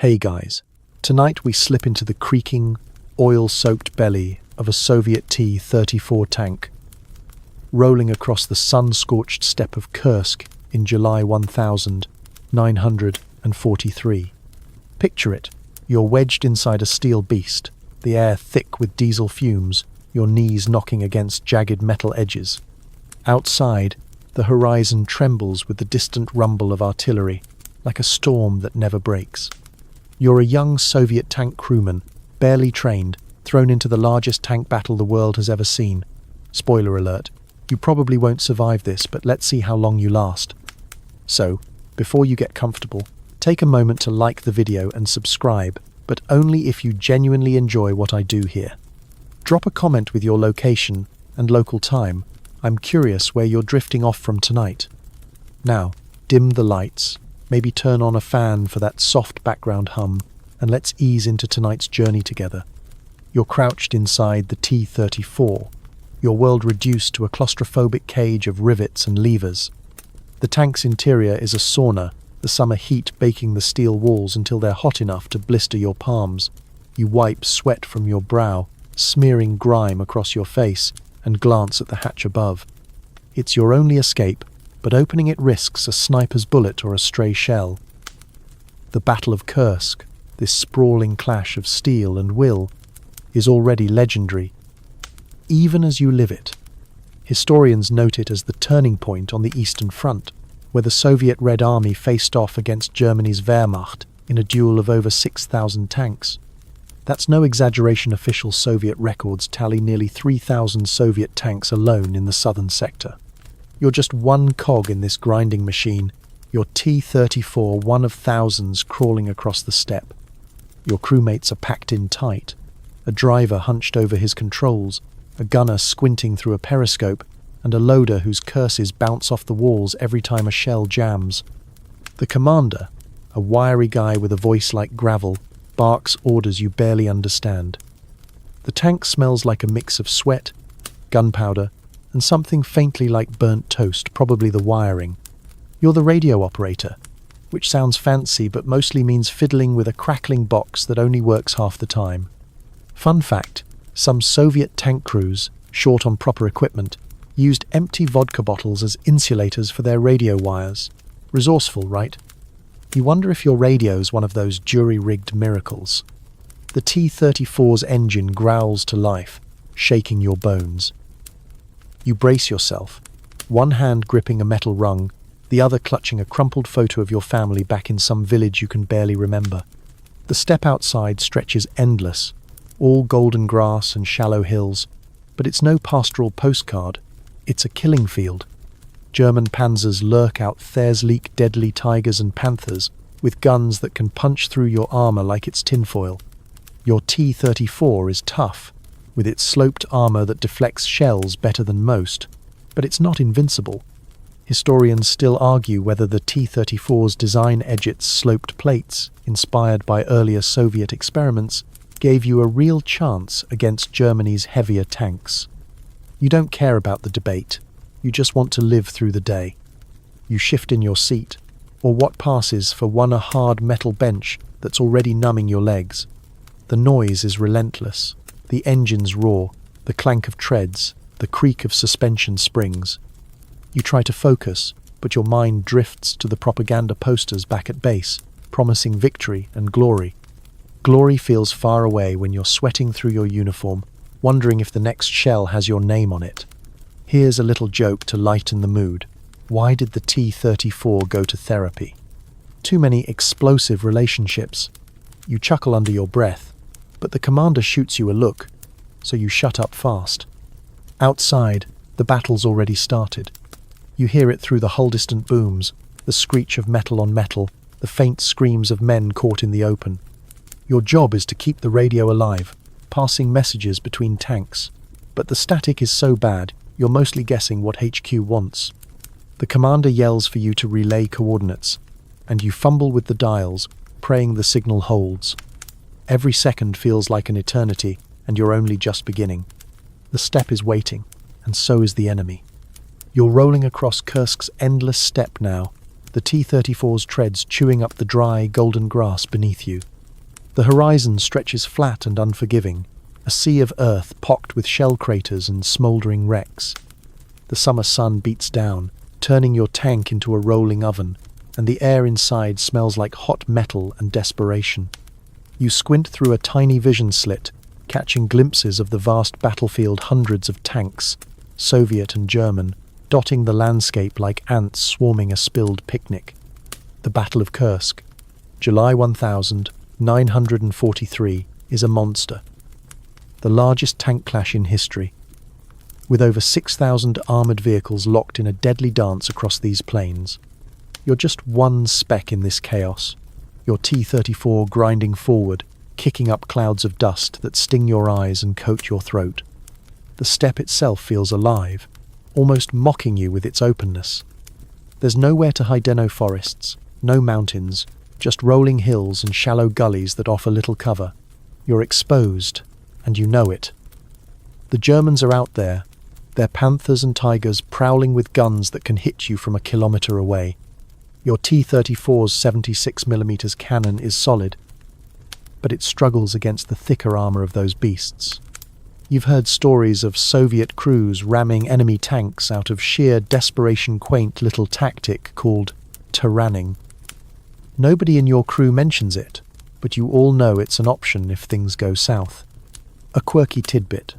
Hey guys, tonight we slip into the creaking, oil-soaked belly of a Soviet T-34 tank, rolling across the sun-scorched steppe of Kursk in July 1943. Picture it, you're wedged inside a steel beast, the air thick with diesel fumes, your knees knocking against jagged metal edges. Outside, the horizon trembles with the distant rumble of artillery, like a storm that never breaks. You're a young Soviet tank crewman, barely trained, thrown into the largest tank battle the world has ever seen. Spoiler alert, you probably won't survive this, but let's see how long you last. So, before you get comfortable, take a moment to like the video and subscribe, but only if you genuinely enjoy what I do here. Drop a comment with your location and local time. I'm curious where you're drifting off from tonight. Now, dim the lights. Maybe turn on a fan for that soft background hum, and let's ease into tonight's journey together. You're crouched inside the T-34, your world reduced to a claustrophobic cage of rivets and levers. The tank's interior is a sauna, the summer heat baking the steel walls until they're hot enough to blister your palms. You wipe sweat from your brow, smearing grime across your face, and glance at the hatch above. It's your only escape, but opening it risks a sniper's bullet or a stray shell. The Battle of Kursk, this sprawling clash of steel and will, is already legendary, even as you live it. Historians note it as the turning point on the Eastern Front, where the Soviet Red Army faced off against Germany's Wehrmacht in a duel of over 6,000 tanks. That's no exaggeration. Official Soviet records tally nearly 3,000 Soviet tanks alone in the southern sector. You're just one cog in this grinding machine, your T-34 one of thousands crawling across the steppe. Your crewmates are packed in tight, a driver hunched over his controls, a gunner squinting through a periscope, and a loader whose curses bounce off the walls every time a shell jams. The commander, a wiry guy with a voice like gravel, barks orders you barely understand. The tank smells like a mix of sweat, gunpowder, and something faintly like burnt toast, probably the wiring. You're the radio operator, which sounds fancy but mostly means fiddling with a crackling box that only works half the time. Fun fact, some Soviet tank crews, short on proper equipment, used empty vodka bottles as insulators for their radio wires. Resourceful, right? You wonder if your radio's one of those jury-rigged miracles. The T-34's engine growls to life, shaking your bones. You brace yourself, one hand gripping a metal rung, the other clutching a crumpled photo of your family back in some village you can barely remember. The steppe outside stretches endless, all golden grass and shallow hills, but it's no pastoral postcard, it's a killing field. German panzers lurk out there's leak deadly tigers and panthers, with guns that can punch through your armor like it's tinfoil. Your T-34 is tough, with its sloped armor that deflects shells better than most, but it's not invincible. Historians still argue whether the T-34's design edge, its sloped plates, inspired by earlier Soviet experiments, gave you a real chance against Germany's heavier tanks. You don't care about the debate, you just want to live through the day. You shift in your seat, or what passes for a hard metal bench that's already numbing your legs. The noise is relentless. The engines roar, the clank of treads, the creak of suspension springs. You try to focus, but your mind drifts to the propaganda posters back at base, promising victory and glory. Glory feels far away when you're sweating through your uniform, wondering if the next shell has your name on it. Here's a little joke to lighten the mood. Why did the T-34 go to therapy? Too many explosive relationships. You chuckle under your breath, but the commander shoots you a look, so you shut up fast. Outside, the battle's already started. You hear it through the hull-distant booms, the screech of metal on metal, the faint screams of men caught in the open. Your job is to keep the radio alive, passing messages between tanks. But the static is so bad, you're mostly guessing what HQ wants. The commander yells for you to relay coordinates, and you fumble with the dials, praying the signal holds. Every second feels like an eternity, and you're only just beginning. The steppe is waiting, and so is the enemy. You're rolling across Kursk's endless steppe now, the T-34's treads chewing up the dry, golden grass beneath you. The horizon stretches flat and unforgiving, a sea of earth pocked with shell craters and smouldering wrecks. The summer sun beats down, turning your tank into a rolling oven, and the air inside smells like hot metal and desperation. You squint through a tiny vision slit, catching glimpses of the vast battlefield, hundreds of tanks, Soviet and German, dotting the landscape like ants swarming a spilled picnic. The Battle of Kursk, July 1943, is a monster. The largest tank clash in history, with over 6,000 armoured vehicles locked in a deadly dance across these plains. You're just one speck in this chaos, your T-34 grinding forward, kicking up clouds of dust that sting your eyes and coat your throat. The steppe itself feels alive, almost mocking you with its openness. There's nowhere to hide, no forests, no mountains, just rolling hills and shallow gullies that offer little cover. You're exposed, and you know it. The Germans are out there, their panthers and tigers prowling with guns that can hit you from a kilometre away. Your T-34's 76mm cannon is solid, but it struggles against the thicker armour of those beasts. You've heard stories of Soviet crews ramming enemy tanks out of sheer desperation, quaint little tactic called tyranning. Nobody in your crew mentions it, but you all know it's an option if things go south. A quirky tidbit.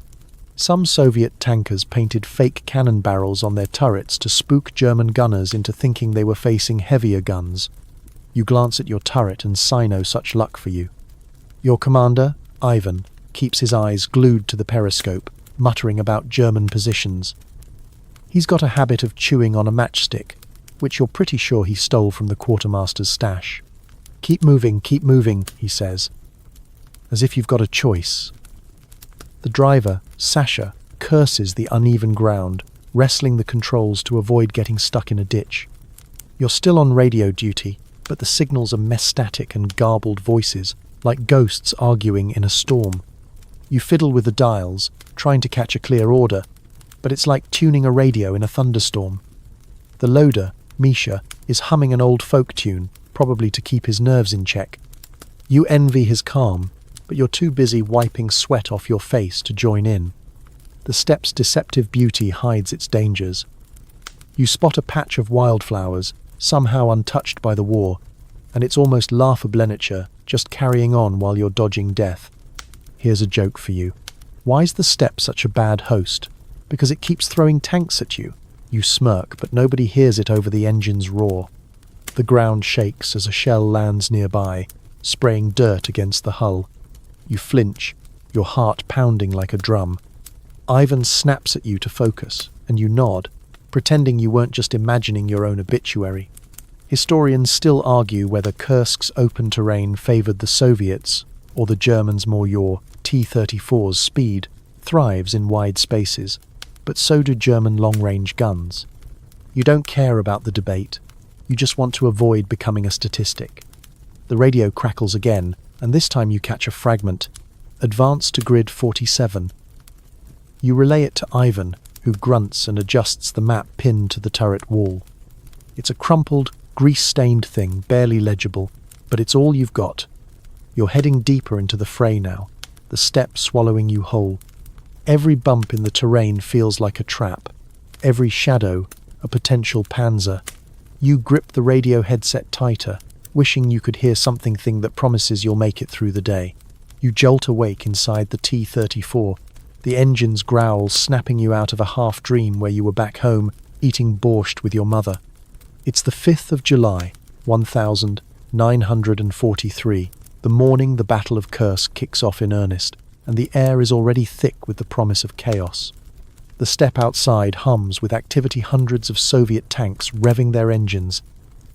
Some Soviet tankers painted fake cannon barrels on their turrets to spook German gunners into thinking they were facing heavier guns. You glance at your turret and sigh, no such luck for you. Your commander, Ivan, keeps his eyes glued to the periscope, muttering about German positions. He's got a habit of chewing on a matchstick, which you're pretty sure he stole from the quartermaster's stash. Keep moving, he says, as if you've got a choice. The driver, Sasha, curses the uneven ground, wrestling the controls to avoid getting stuck in a ditch. You're still on radio duty, but the signals are mess-static and garbled voices, like ghosts arguing in a storm. You fiddle with the dials, trying to catch a clear order, but it's like tuning a radio in a thunderstorm. The loader, Misha, is humming an old folk tune, probably to keep his nerves in check. You envy his calm, but you're too busy wiping sweat off your face to join in. The steppe's deceptive beauty hides its dangers. You spot a patch of wildflowers, somehow untouched by the war, and it's almost laughable nature, just carrying on while you're dodging death. Here's a joke for you. Why's the steppe such a bad host? Because it keeps throwing tanks at you. You smirk, but nobody hears it over the engine's roar. The ground shakes as a shell lands nearby, spraying dirt against the hull. You flinch, your heart pounding like a drum. Ivan snaps at you to focus, and you nod, pretending you weren't just imagining your own obituary. Historians still argue whether Kursk's open terrain favoured the Soviets, or the Germans more. Your T-34's speed thrives in wide spaces, but so do German long-range guns. You don't care about the debate, you just want to avoid becoming a statistic. The radio crackles again, and this time you catch a fragment. Advance to grid 47. You relay it to Ivan, who grunts and adjusts the map pinned to the turret wall. It's a crumpled, grease-stained thing, barely legible, but it's all you've got. You're heading deeper into the fray now, the steppe swallowing you whole. Every bump in the terrain feels like a trap, every shadow a potential panzer. You grip the radio headset tighter, wishing you could hear something that promises you'll make it through the day. You jolt awake inside the T-34, the engine's growl snapping you out of a half-dream where you were back home, eating borscht with your mother. It's the 5th of July, 1943, the morning the Battle of Kursk kicks off in earnest, and the air is already thick with the promise of chaos. The steppe outside hums with activity, hundreds of Soviet tanks revving their engines,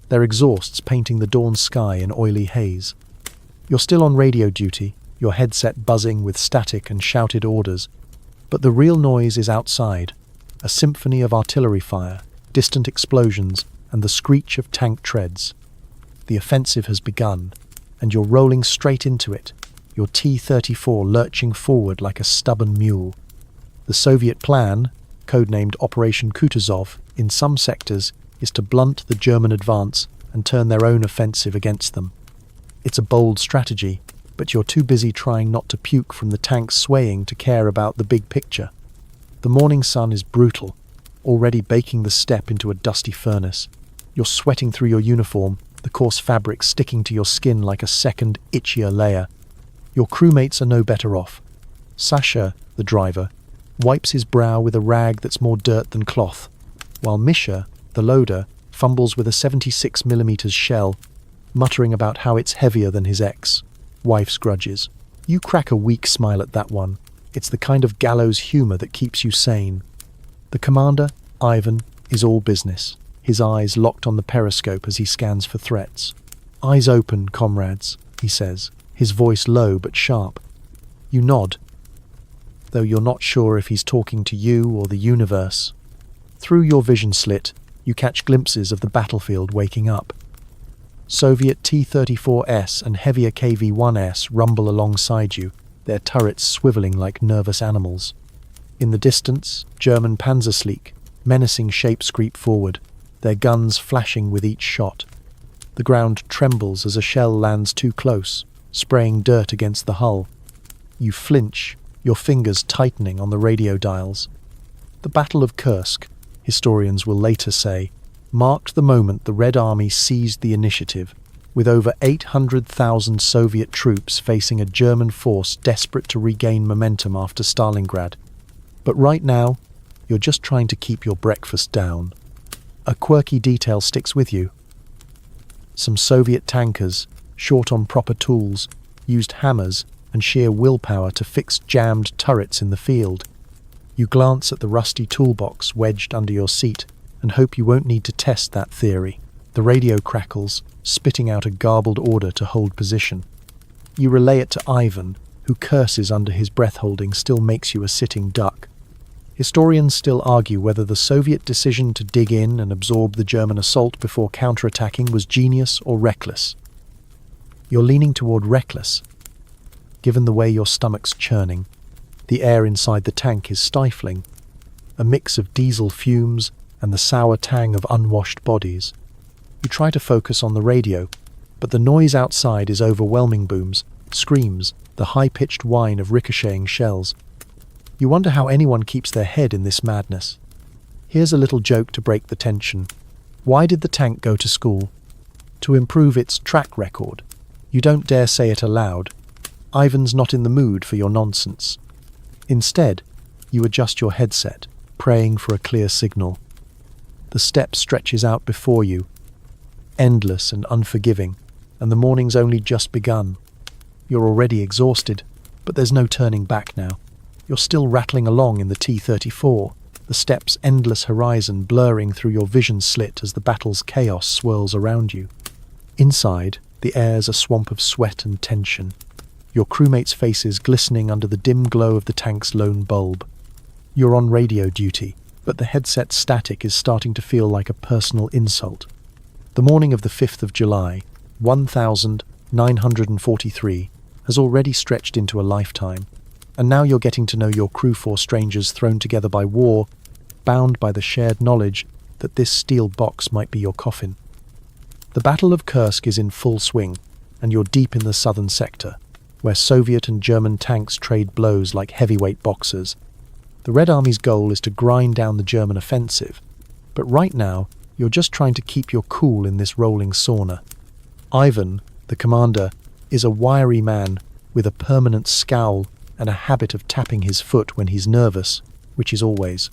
their exhausts painting the dawn sky in oily haze. You're still on radio duty, your headset buzzing with static and shouted orders, but the real noise is outside, a symphony of artillery fire, distant explosions, and the screech of tank treads. The offensive has begun, and you're rolling straight into it, your T-34 lurching forward like a stubborn mule. The Soviet plan, codenamed Operation Kutuzov, in some sectors, is to blunt the German advance and turn their own offensive against them. It's a bold strategy, but you're too busy trying not to puke from the tanks swaying to care about the big picture. The morning sun is brutal, already baking the steppe into a dusty furnace. You're sweating through your uniform, the coarse fabric sticking to your skin like a second, itchier layer. Your crewmates are no better off. Sasha, the driver, wipes his brow with a rag that's more dirt than cloth, while Misha, the loader, fumbles with a 76mm shell, muttering about how it's heavier than his ex-wife's grudges. You crack a weak smile at that one. It's the kind of gallows humor that keeps you sane. The commander, Ivan, is all business, his eyes locked on the periscope as he scans for threats. "Eyes open, comrades," he says, his voice low but sharp. You nod, though you're not sure if he's talking to you or the universe. Through your vision slit, you catch glimpses of the battlefield waking up. Soviet T-34S and heavier KV-1S rumble alongside you, their turrets swiveling like nervous animals. In the distance, German Panzerschläge, menacing shapes creep forward, their guns flashing with each shot. The ground trembles as a shell lands too close, spraying dirt against the hull. You flinch, your fingers tightening on the radio dials. The Battle of Kursk, historians will later say, marked the moment the Red Army seized the initiative, with over 800,000 Soviet troops facing a German force desperate to regain momentum after Stalingrad. But right now, you're just trying to keep your breakfast down. A quirky detail sticks with you. Some Soviet tankers, short on proper tools, used hammers and sheer willpower to fix jammed turrets in the field. You glance at the rusty toolbox wedged under your seat and hope you won't need to test that theory. The radio crackles, spitting out a garbled order to hold position. You relay it to Ivan, who curses under his breath-holding still makes you a sitting duck. Historians still argue whether the Soviet decision to dig in and absorb the German assault before counterattacking was genius or reckless. You're leaning toward reckless, given the way your stomach's churning. The air inside the tank is stifling, a mix of diesel fumes and the sour tang of unwashed bodies. You try to focus on the radio, but the noise outside is overwhelming. Booms, screams, the high-pitched whine of ricocheting shells. You wonder how anyone keeps their head in this madness. Here's a little joke to break the tension. Why did the tank go to school? To improve its track record. You don't dare say it aloud. Ivan's not in the mood for your nonsense. Instead, you adjust your headset, praying for a clear signal. The steppe stretches out before you, endless and unforgiving, and the morning's only just begun. You're already exhausted, but there's no turning back now. You're still rattling along in the T-34, the steppe's endless horizon blurring through your vision slit as the battle's chaos swirls around you. Inside, the air's a swamp of sweat and tension, your crewmates' faces glistening under the dim glow of the tank's lone bulb. You're on radio duty, but the headset static is starting to feel like a personal insult. The morning of the 5th of July, 1943, has already stretched into a lifetime, and now you're getting to know your crew, four strangers thrown together by war, bound by the shared knowledge that this steel box might be your coffin. The Battle of Kursk is in full swing, and you're deep in the southern sector, where Soviet and German tanks trade blows like heavyweight boxers. The Red Army's goal is to grind down the German offensive, but right now, you're just trying to keep your cool in this rolling sauna. Ivan, the commander, is a wiry man with a permanent scowl and a habit of tapping his foot when he's nervous, which is always.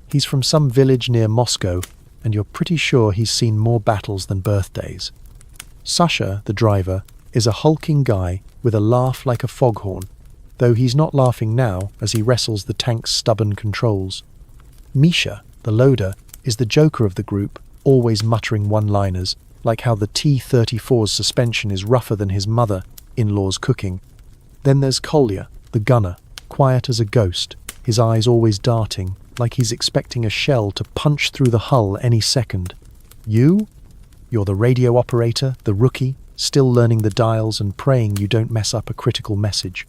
He's from some village near Moscow, and you're pretty sure he's seen more battles than birthdays. Sasha, the driver, is a hulking guy with a laugh like a foghorn, though he's not laughing now as he wrestles the tank's stubborn controls. Misha, the loader, is the joker of the group, always muttering one-liners, like how the T-34's suspension is rougher than his mother-in-law's cooking. Then there's Kolya, the gunner, quiet as a ghost, his eyes always darting, like he's expecting a shell to punch through the hull any second. You? You're the radio operator, the rookie, still learning the dials and praying you don't mess up a critical message.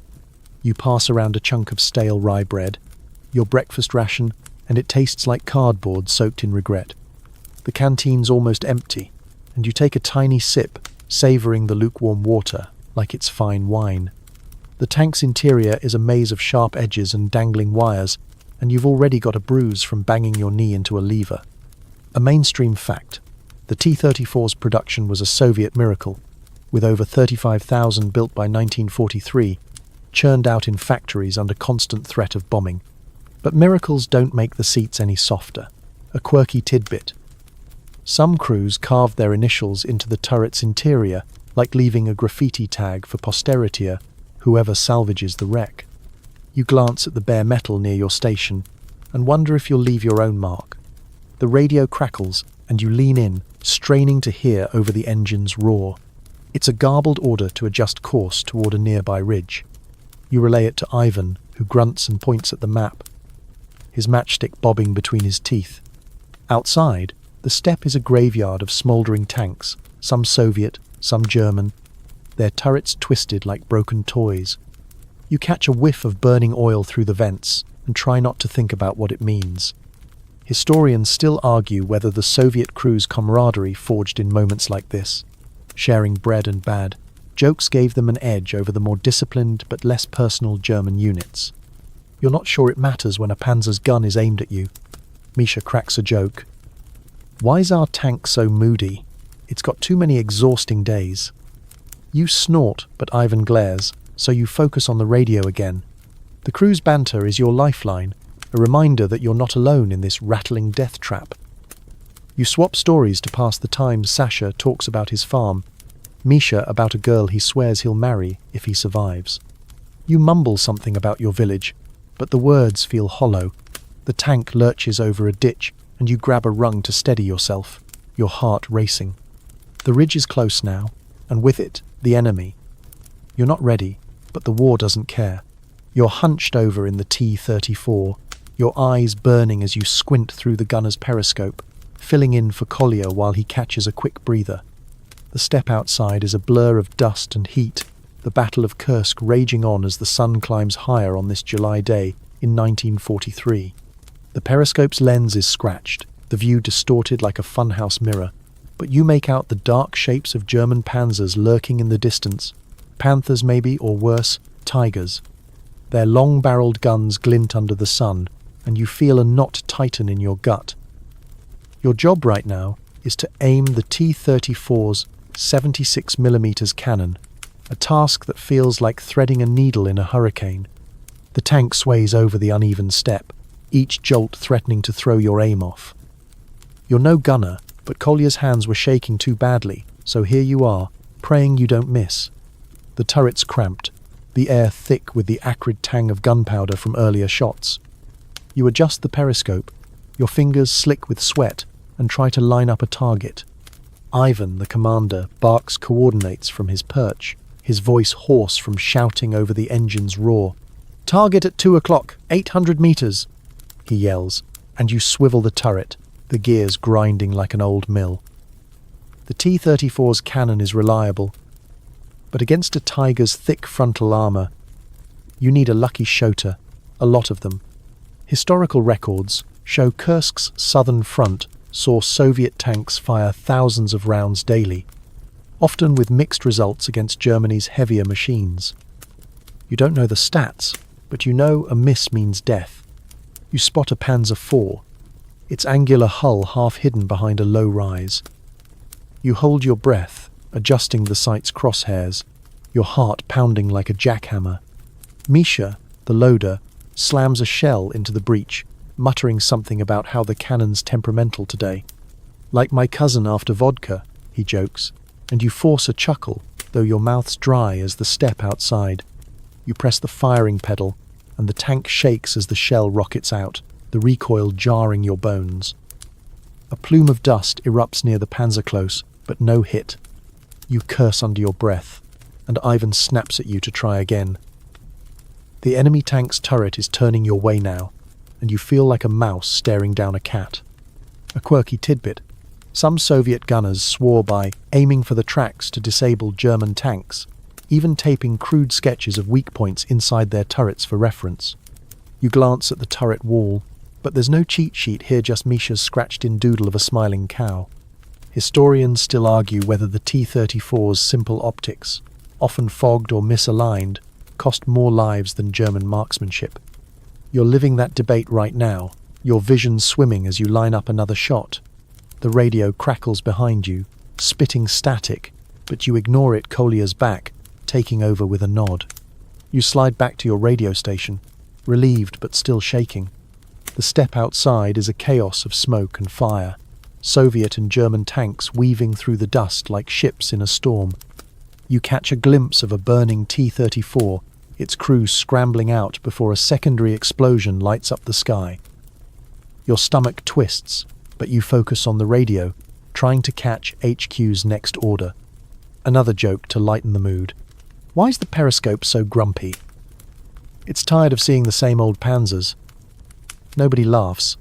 You pass around a chunk of stale rye bread, your breakfast ration, and it tastes like cardboard soaked in regret. The canteen's almost empty, and you take a tiny sip, savoring the lukewarm water like it's fine wine. The tank's interior is a maze of sharp edges and dangling wires, and you've already got a bruise from banging your knee into a lever. A mainstream fact: the T-34's production was a Soviet miracle, with over 35,000 built by 1943, churned out in factories under constant threat of bombing. But miracles don't make the seats any softer. A quirky tidbit: some crews carved their initials into the turret's interior, like leaving a graffiti tag for posterity, whoever salvages the wreck. You glance at the bare metal near your station and wonder if you'll leave your own mark. The radio crackles and you lean in, straining to hear over the engine's roar. It's a garbled order to adjust course toward a nearby ridge. You relay it to Ivan, who grunts and points at the map, his matchstick bobbing between his teeth. Outside, the steppe is a graveyard of smouldering tanks, some Soviet, some German, their turrets twisted like broken toys. You catch a whiff of burning oil through the vents and try not to think about what it means. Historians still argue whether the Soviet crew's camaraderie forged in moments like this, sharing bread and bad, jokes gave them an edge over the more disciplined but less personal German units. You're not sure it matters when a Panzer's gun is aimed at you. Misha cracks a joke. Why's our tank so moody? It's got too many exhausting days. You snort, but Ivan glares, so you focus on the radio again. The crew's banter is your lifeline, a reminder that you're not alone in this rattling death trap. You swap stories to pass the time. Sasha talks about his farm, Misha about a girl he swears he'll marry if he survives. You mumble something about your village, but the words feel hollow. The tank lurches over a ditch, and you grab a rung to steady yourself, your heart racing. The ridge is close now, and with it, the enemy. You're not ready, but the war doesn't care. You're hunched over in the T-34, your eyes burning as you squint through the gunner's periscope, filling in for Collier while he catches a quick breather. The steppe outside is a blur of dust and heat, the Battle of Kursk raging on as the sun climbs higher on this July day in 1943. The periscope's lens is scratched, the view distorted like a funhouse mirror, but you make out the dark shapes of German panzers lurking in the distance, panthers maybe, or worse, tigers. Their long-barreled guns glint under the sun, and you feel a knot tighten in your gut. Your job right now is to aim the T-34's 76mm cannon, a task that feels like threading a needle in a hurricane. The tank sways over the uneven steppe, each jolt threatening to throw your aim off. You're no gunner, but Collier's hands were shaking too badly, so here you are, praying you don't miss. The turret's cramped, the air thick with the acrid tang of gunpowder from earlier shots. You adjust the periscope, your fingers slick with sweat, and try to line up a target. Ivan, the commander, barks coordinates from his perch, his voice hoarse from shouting over the engine's roar. "Target at 2 o'clock, 800 meters, he yells, and you swivel the turret, the gears grinding like an old mill. The T-34's cannon is reliable, but against a Tiger's thick frontal armor, you need a lucky shota, a lot of them. Historical records show Kursk's southern front saw Soviet tanks fire thousands of rounds daily, often with mixed results against Germany's heavier machines. You don't know the stats, but you know a miss means death. You spot a Panzer IV, its angular hull half hidden behind a low rise. You hold your breath, adjusting the sight's crosshairs, your heart pounding like a jackhammer. Misha, the loader, slams a shell into the breach, muttering something about how the cannon's temperamental today. "Like my cousin after vodka," he jokes, and you force a chuckle, though your mouth's dry as the steppe outside. You press the firing pedal, and the tank shakes as the shell rockets out, the recoil jarring your bones. A plume of dust erupts near the Panzerklose, but no hit. You curse under your breath, and Ivan snaps at you to try again. The enemy tank's turret is turning your way now, and you feel like a mouse staring down a cat. A quirky tidbit: some Soviet gunners swore by aiming for the tracks to disable German tanks, even taping crude sketches of weak points inside their turrets for reference. You glance at the turret wall, but there's no cheat sheet here, just Misha's scratched-in doodle of a smiling cow. Historians still argue whether the T-34's simple optics, often fogged or misaligned, cost more lives than German marksmanship. You're living that debate right now, your vision swimming as you line up another shot. The radio crackles behind you, spitting static, but you ignore it. Collier's back, taking over with a nod. You slide back to your radio station, relieved but still shaking. The steppe outside is a chaos of smoke and fire, Soviet and German tanks weaving through the dust like ships in a storm. You catch a glimpse of a burning T-34, its crew scrambling out before a secondary explosion lights up the sky. Your stomach twists, but you focus on the radio, trying to catch HQ's next order. Another joke to lighten the mood. Why's the periscope so grumpy? It's tired of seeing the same old panzers. Nobody laughs,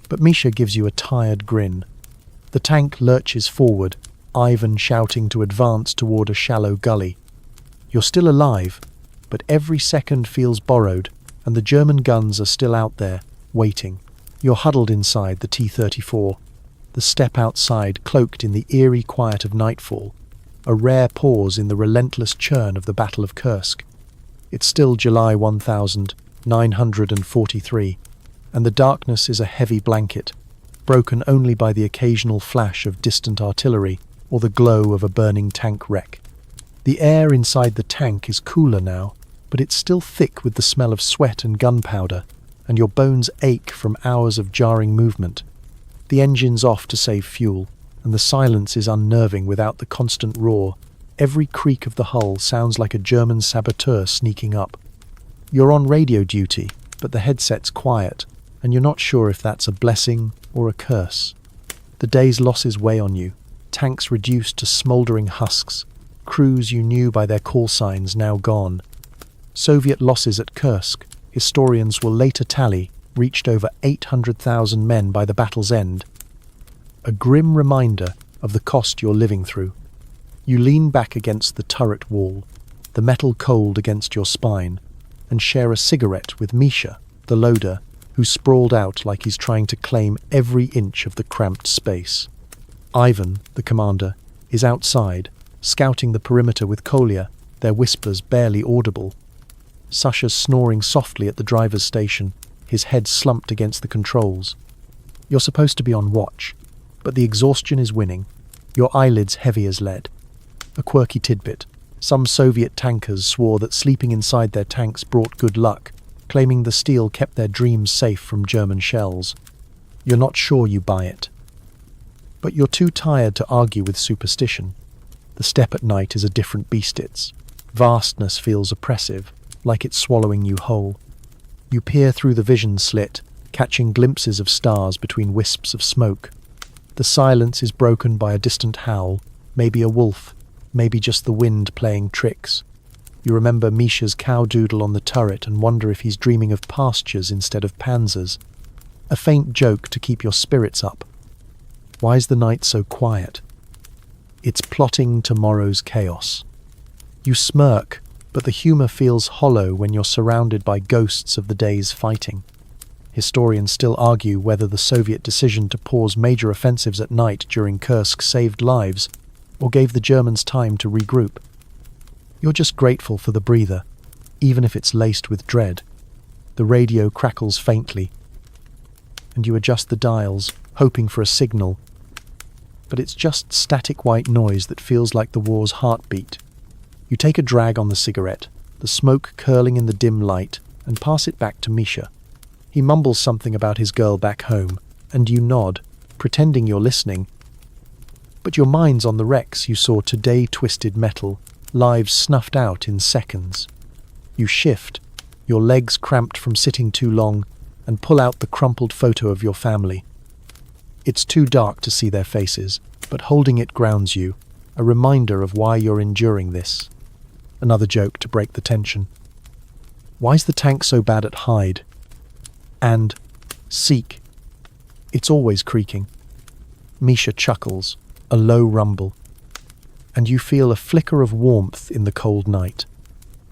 but Misha gives you a tired grin. The tank lurches forward, Ivan shouting to advance toward a shallow gully. You're still alive, but every second feels borrowed, and the German guns are still out there, waiting. You're huddled inside the T-34, the steppe outside cloaked in the eerie quiet of nightfall, a rare pause in the relentless churn of the Battle of Kursk. It's still July 1943, and the darkness is a heavy blanket, broken only by the occasional flash of distant artillery or the glow of a burning tank wreck. The air inside the tank is cooler now, but it's still thick with the smell of sweat and gunpowder, and your bones ache from hours of jarring movement. The engine's off to save fuel, and the silence is unnerving without the constant roar. Every creak of the hull sounds like a German saboteur sneaking up. You're on radio duty, but the headset's quiet, and you're not sure if that's a blessing or a curse. The day's losses weigh on you, tanks reduced to smouldering husks, crews you knew by their call signs now gone. Soviet losses at Kursk, historians will later tally, reached over 800,000 men by the battle's end. A grim reminder of the cost you're living through. You lean back against the turret wall, the metal cold against your spine, and share a cigarette with Misha, the loader, who's sprawled out like he's trying to claim every inch of the cramped space. Ivan, the commander, is outside, scouting the perimeter with Kolya, their whispers barely audible. Sasha's snoring softly at the driver's station, his head slumped against the controls. You're supposed to be on watch, but the exhaustion is winning, your eyelids heavy as lead. A quirky tidbit. Some Soviet tankers swore that sleeping inside their tanks brought good luck, claiming the steel kept their dreams safe from German shells. You're not sure you buy it. But you're too tired to argue with superstition. The steppe at night is a different beast. Its vastness feels oppressive, like it's swallowing you whole. You peer through the vision slit, catching glimpses of stars between wisps of smoke. The silence is broken by a distant howl, maybe a wolf, maybe just the wind playing tricks. You remember Misha's cow-doodle on the turret and wonder if he's dreaming of pastures instead of panzers. A faint joke to keep your spirits up. Why's the night so quiet? It's plotting tomorrow's chaos. You smirk, but the humor feels hollow when you're surrounded by ghosts of the day's fighting. Historians still argue whether the Soviet decision to pause major offensives at night during Kursk saved lives, or gave the Germans time to regroup. You're just grateful for the breather, even if it's laced with dread. The radio crackles faintly, and you adjust the dials, hoping for a signal. But it's just static white noise that feels like the war's heartbeat. You take a drag on the cigarette, the smoke curling in the dim light, and pass it back to Misha. He mumbles something about his girl back home, and you nod, pretending you're listening. But your mind's on the wrecks you saw today, twisted metal, lives snuffed out in seconds. You shift, your legs cramped from sitting too long, and pull out the crumpled photo of your family. It's too dark to see their faces, but holding it grounds you, a reminder of why you're enduring this. Another joke to break the tension. Why's the tank so bad at hide? And seek. It's always creaking. Misha chuckles, a low rumble, and you feel a flicker of warmth in the cold night.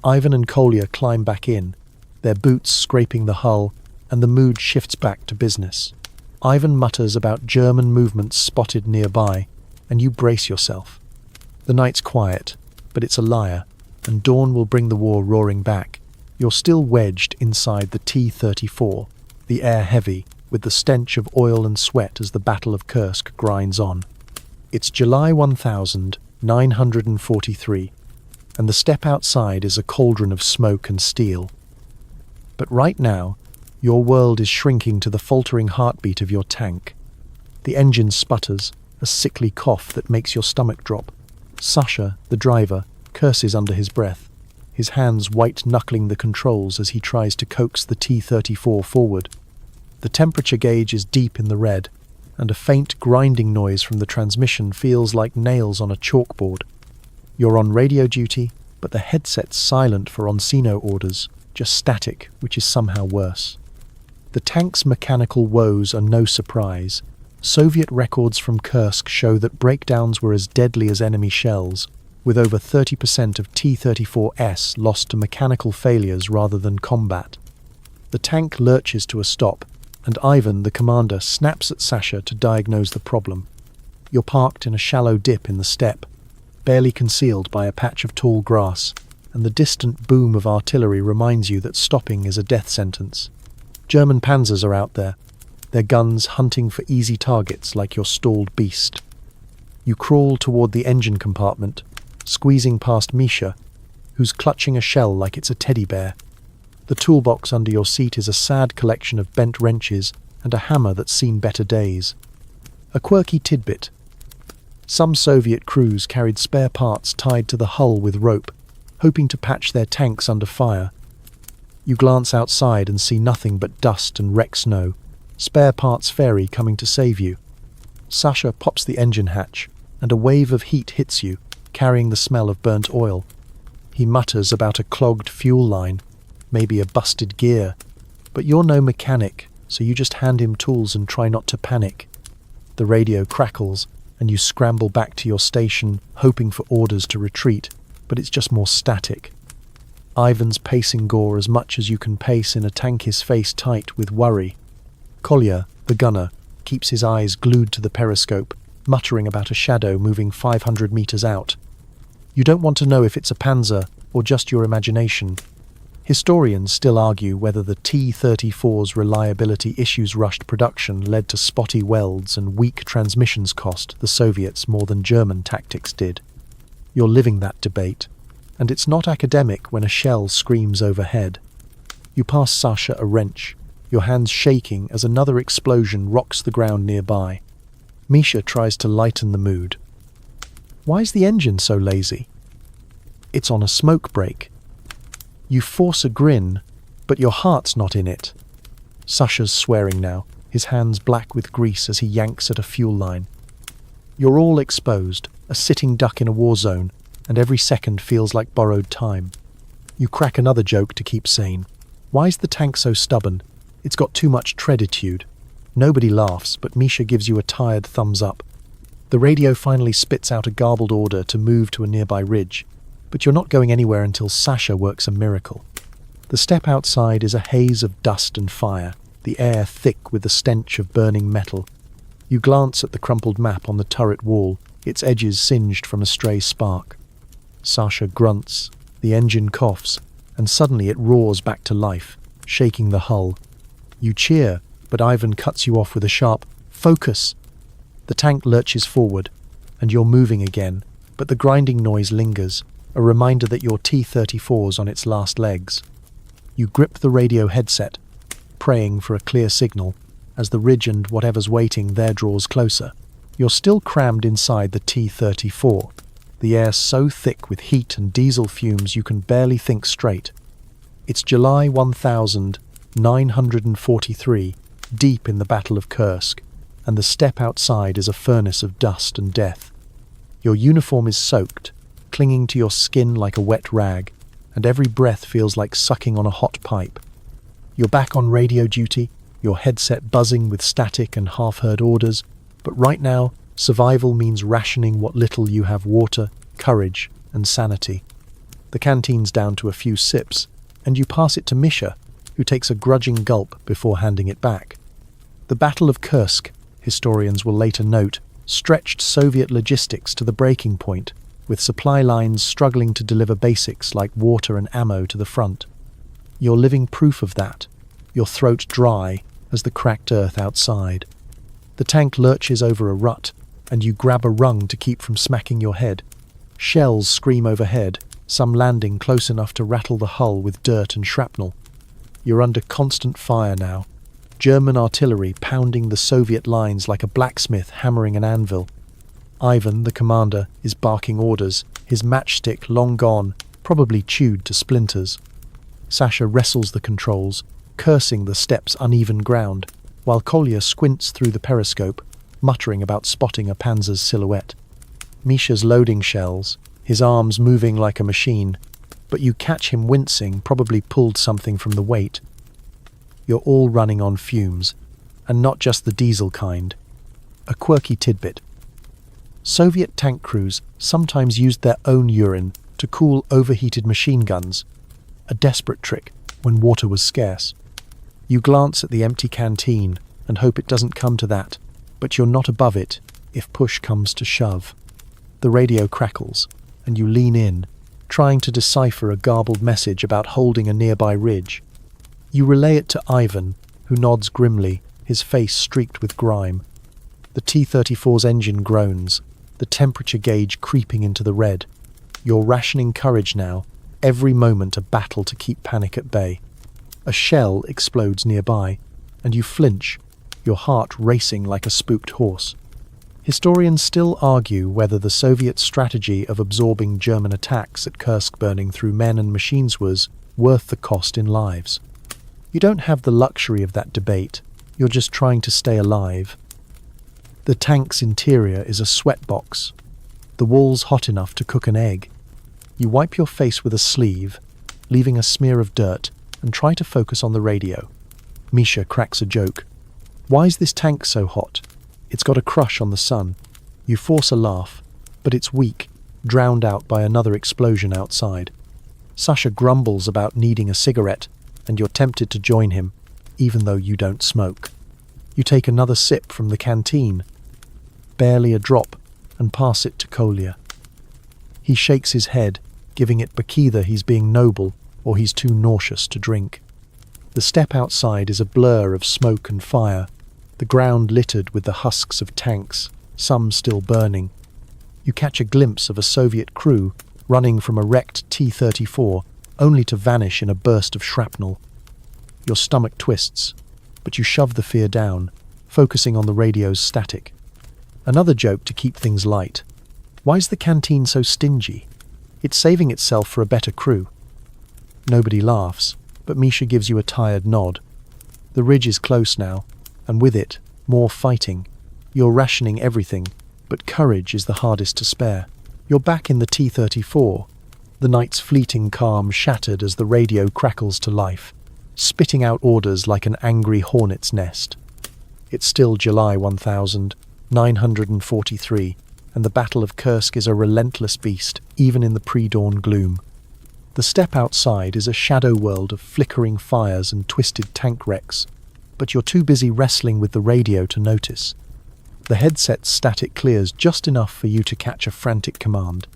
Ivan and Kolya climb back in, their boots scraping the hull, and the mood shifts back to business. Ivan mutters about German movements spotted nearby, and you brace yourself. The night's quiet, but it's a liar, and dawn will bring the war roaring back. You're still wedged inside the T-34, the air heavy, with the stench of oil and sweat as the Battle of Kursk grinds on. It's July 1943, and the step outside is a cauldron of smoke and steel. But right now, your world is shrinking to the faltering heartbeat of your tank. The engine sputters, a sickly cough that makes your stomach drop. Sasha, the driver, curses under his breath, his hands white-knuckling the controls as he tries to coax the T-34 forward. The temperature gauge is deep in the red, and a faint grinding noise from the transmission feels like nails on a chalkboard. You're on radio duty, but the headset's silent for Oncino orders, just static, which is somehow worse. The tank's mechanical woes are no surprise. Soviet records from Kursk show that breakdowns were as deadly as enemy shells, with over 30% of T-34S lost to mechanical failures rather than combat. The tank lurches to a stop, and Ivan, the commander, snaps at Sasha to diagnose the problem. You're parked in a shallow dip in the steppe, barely concealed by a patch of tall grass, and the distant boom of artillery reminds you that stopping is a death sentence. German panzers are out there, their guns hunting for easy targets like your stalled beast. You crawl toward the engine compartment, squeezing past Misha, who's clutching a shell like it's a teddy bear. The toolbox under your seat is a sad collection of bent wrenches and a hammer that's seen better days. A quirky tidbit. Some Soviet crews carried spare parts tied to the hull with rope, hoping to patch their tanks under fire. You glance outside and see nothing but dust and wreck snow, spare parts ferry coming to save you. Sasha pops the engine hatch, and a wave of heat hits you, carrying the smell of burnt oil. He mutters about a clogged fuel line, maybe a busted gear, but you're no mechanic, so you just hand him tools and try not to panic. The radio crackles, and you scramble back to your station, hoping for orders to retreat, but it's just more static. Ivan's pacing Gore as much as you can pace in a tank, his face tight with worry. Kolya, the gunner, keeps his eyes glued to the periscope, muttering about a shadow moving 500 meters out. You don't want to know if it's a panzer or just your imagination. Historians still argue whether the T-34's reliability issues rushed production led to spotty welds and weak transmissions cost the Soviets more than German tactics did. You're living that debate, and it's not academic when a shell screams overhead. You pass Sasha a wrench, your hands shaking as another explosion rocks the ground nearby. Misha tries to lighten the mood. Why's the engine so lazy? It's on a smoke break. You force a grin, but your heart's not in it. Sasha's swearing now, his hands black with grease as he yanks at a fuel line. You're all exposed, a sitting duck in a war zone, and every second feels like borrowed time. You crack another joke to keep sane. Why's the tank so stubborn? It's got too much treaditude. Nobody laughs, but Misha gives you a tired thumbs up. The radio finally spits out a garbled order to move to a nearby ridge, but you're not going anywhere until Sasha works a miracle. The step outside is a haze of dust and fire, the air thick with the stench of burning metal. You glance at the crumpled map on the turret wall, its edges singed from a stray spark. Sasha grunts, the engine coughs, and suddenly it roars back to life, shaking the hull. You cheer, but Ivan cuts you off with a sharp, "Focus!" The tank lurches forward, and you're moving again, but the grinding noise lingers, a reminder that your T-34's on its last legs. You grip the radio headset, praying for a clear signal, as the ridge and whatever's waiting there draws closer. You're still crammed inside the T-34, the air so thick with heat and diesel fumes you can barely think straight. It's July 1943, deep in the Battle of Kursk, and the steppe outside is a furnace of dust and death. Your uniform is soaked, clinging to your skin like a wet rag, and every breath feels like sucking on a hot pipe. You're back on radio duty, your headset buzzing with static and half-heard orders, but right now, survival means rationing what little you have: water, courage, and sanity. The canteen's down to a few sips, and you pass it to Misha, who takes a grudging gulp before handing it back. The Battle of Kursk, historians will later note, stretched Soviet logistics to the breaking point, with supply lines struggling to deliver basics like water and ammo to the front. You're living proof of that, your throat dry as the cracked earth outside. The tank lurches over a rut, and you grab a rung to keep from smacking your head. Shells scream overhead, some landing close enough to rattle the hull with dirt and shrapnel. You're under constant fire now, German artillery pounding the Soviet lines like a blacksmith hammering an anvil. Ivan, the commander, is barking orders, his matchstick long gone, probably chewed to splinters. Sasha wrestles the controls, cursing the stepp's uneven ground, while Kolya squints through the periscope, muttering about spotting a panzer's silhouette. Misha's loading shells, his arms moving like a machine, but you catch him wincing, probably pulled something from the weight. You're all running on fumes, and not just the diesel kind. A quirky tidbit. Soviet tank crews sometimes used their own urine to cool overheated machine guns, a desperate trick when water was scarce. You glance at the empty canteen and hope it doesn't come to that, but you're not above it if push comes to shove. The radio crackles, and you lean in, trying to decipher a garbled message about holding a nearby ridge. You relay it to Ivan, who nods grimly, his face streaked with grime. The T-34's engine groans, the temperature gauge creeping into the red. You're rationing courage now, every moment a battle to keep panic at bay. A shell explodes nearby, and you flinch, your heart racing like a spooked horse. Historians still argue whether the Soviet strategy of absorbing German attacks at Kursk burning through men and machines was worth the cost in lives. You don't have the luxury of that debate, you're just trying to stay alive. The tank's interior is a sweatbox, the walls hot enough to cook an egg. You wipe your face with a sleeve, leaving a smear of dirt, and try to focus on the radio. Misha cracks a joke. Why's this tank so hot? It's got a crush on the sun. You force a laugh, but it's weak, drowned out by another explosion outside. Sasha grumbles about needing a cigarette, and you're tempted to join him, even though you don't smoke. You take another sip from the canteen, barely a drop, and pass it to Kolya. He shakes his head, giving it back either he's being noble or he's too nauseous to drink. The steppe outside is a blur of smoke and fire, the ground littered with the husks of tanks, some still burning. You catch a glimpse of a Soviet crew running from a wrecked T-34, only to vanish in a burst of shrapnel. Your stomach twists, but you shove the fear down, focusing on the radio's static. Another joke to keep things light. Why's the canteen so stingy? It's saving itself for a better crew. Nobody laughs, but Misha gives you a tired nod. The ridge is close now, and with it, more fighting. You're rationing everything, but courage is the hardest to spare. You're back in the T-34, the night's fleeting calm shattered as the radio crackles to life, spitting out orders like an angry hornet's nest. It's still July 1943, and the Battle of Kursk is a relentless beast, even in the pre-dawn gloom. The steppe outside is a shadow world of flickering fires and twisted tank wrecks, but you're too busy wrestling with the radio to notice. The headset's static clears just enough for you to catch a frantic command.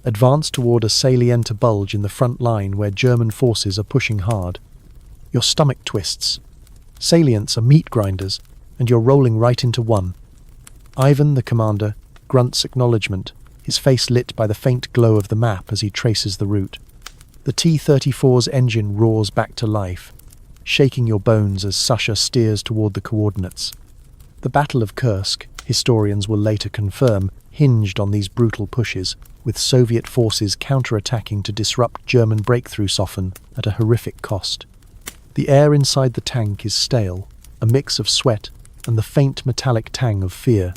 Advance toward a salient bulge in the front line where German forces are pushing hard. Your stomach twists. Salients are meat grinders, and you're rolling right into one. Ivan, the commander, grunts acknowledgement, his face lit by the faint glow of the map as he traces the route. The T-34's engine roars back to life, shaking your bones as Sasha steers toward the coordinates. The Battle of Kursk, historians will later confirm, hinged on these brutal pushes, with Soviet forces counterattacking to disrupt German breakthroughs often at a horrific cost. The air inside the tank is stale, a mix of sweat and the faint metallic tang of fear.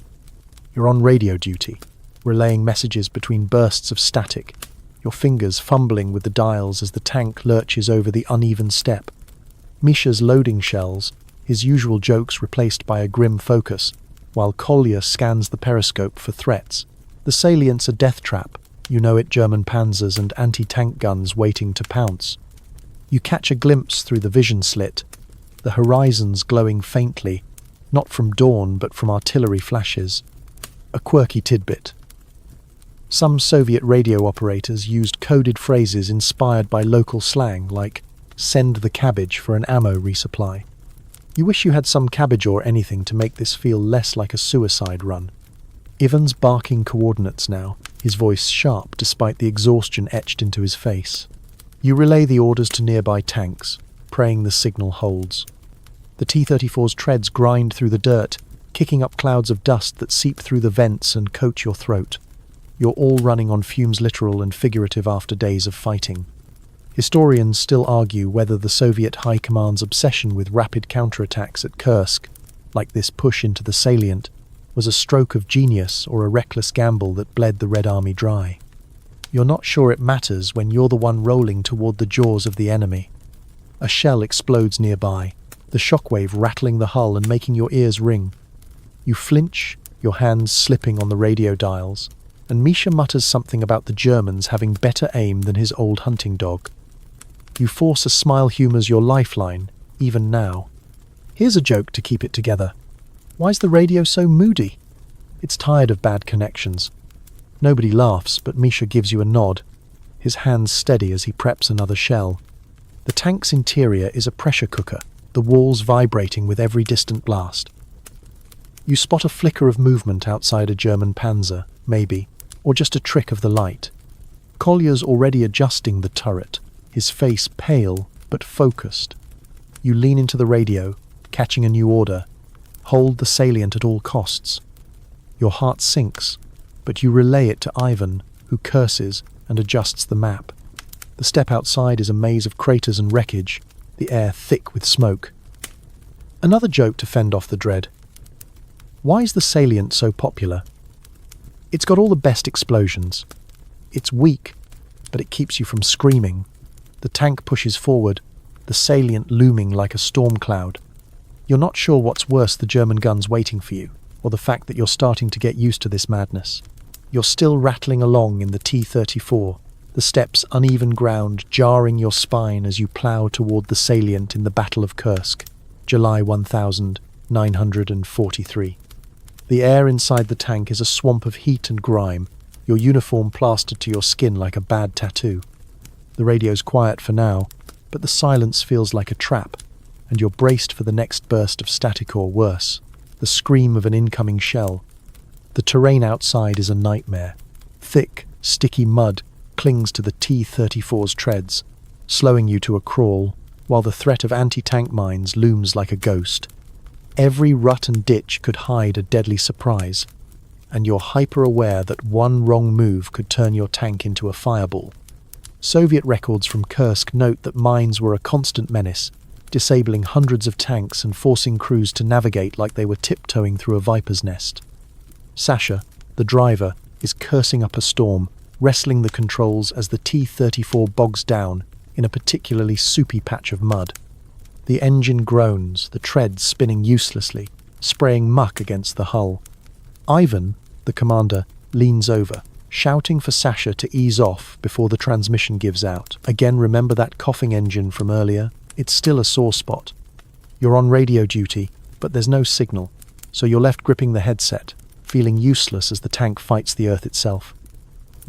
You're on radio duty, relaying messages between bursts of static, your fingers fumbling with the dials as the tank lurches over the uneven steppe. Misha's loading shells, his usual jokes replaced by a grim focus, while Kolya scans the periscope for threats. The salient's a death trap, you know it, German panzers and anti-tank guns waiting to pounce. You catch a glimpse through the vision slit, the horizons glowing faintly, not from dawn but from artillery flashes. A quirky tidbit. Some Soviet radio operators used coded phrases inspired by local slang, like "send the cabbage for an ammo resupply." You wish you had some cabbage or anything to make this feel less like a suicide run. Ivan's barking coordinates now, his voice sharp despite the exhaustion etched into his face. You relay the orders to nearby tanks, praying the signal holds. The T-34's treads grind through the dirt, kicking up clouds of dust that seep through the vents and coat your throat. You're all running on fumes, literal and figurative, after days of fighting. Historians still argue whether the Soviet High Command's obsession with rapid counterattacks at Kursk, like this push into the salient, was a stroke of genius or a reckless gamble that bled the Red Army dry. You're not sure it matters when you're the one rolling toward the jaws of the enemy. A shell explodes nearby, the shockwave rattling the hull and making your ears ring. You flinch, your hands slipping on the radio dials, and Misha mutters something about the Germans having better aim than his old hunting dog. You force a smile humours your lifeline, even now. Here's a joke to keep it together. Why's the radio so moody? It's tired of bad connections. Nobody laughs, but Misha gives you a nod, his hands steady as he preps another shell. The tank's interior is a pressure cooker, the walls vibrating with every distant blast. You spot a flicker of movement outside a German panzer, maybe, or just a trick of the light. Collier's already adjusting the turret, his face pale but focused. You lean into the radio, catching a new order. Hold the salient at all costs. Your heart sinks, but you relay it to Ivan, who curses and adjusts the map. The steppe outside is a maze of craters and wreckage, the air thick with smoke. Another joke to fend off the dread. Why is the salient so popular? It's got all the best explosions. It's weak, but it keeps you from screaming. The tank pushes forward, the salient looming like a storm cloud. You're not sure what's worse, the German guns waiting for you, or the fact that you're starting to get used to this madness. You're still rattling along in the T-34, the steppes uneven ground jarring your spine as you plough toward the salient in the Battle of Kursk, July 1943. The air inside the tank is a swamp of heat and grime, your uniform plastered to your skin like a bad tattoo. The radio's quiet for now, but the silence feels like a trap, and you're braced for the next burst of static or worse, the scream of an incoming shell. The terrain outside is a nightmare. Thick, sticky mud clings to the T-34's treads, slowing you to a crawl, while the threat of anti-tank mines looms like a ghost. Every rut and ditch could hide a deadly surprise, and you're hyper-aware that one wrong move could turn your tank into a fireball. Soviet records from Kursk note that mines were a constant menace, disabling hundreds of tanks and forcing crews to navigate like they were tiptoeing through a viper's nest. Sasha, the driver, is cursing up a storm, wrestling the controls as the T-34 bogs down in a particularly soupy patch of mud. The engine groans, the treads spinning uselessly, spraying muck against the hull. Ivan, the commander, leans over, shouting for Sasha to ease off before the transmission gives out. Again, remember that coughing engine from earlier? It's still a sore spot. You're on radio duty, but there's no signal, so you're left gripping the headset, feeling useless as the tank fights the earth itself.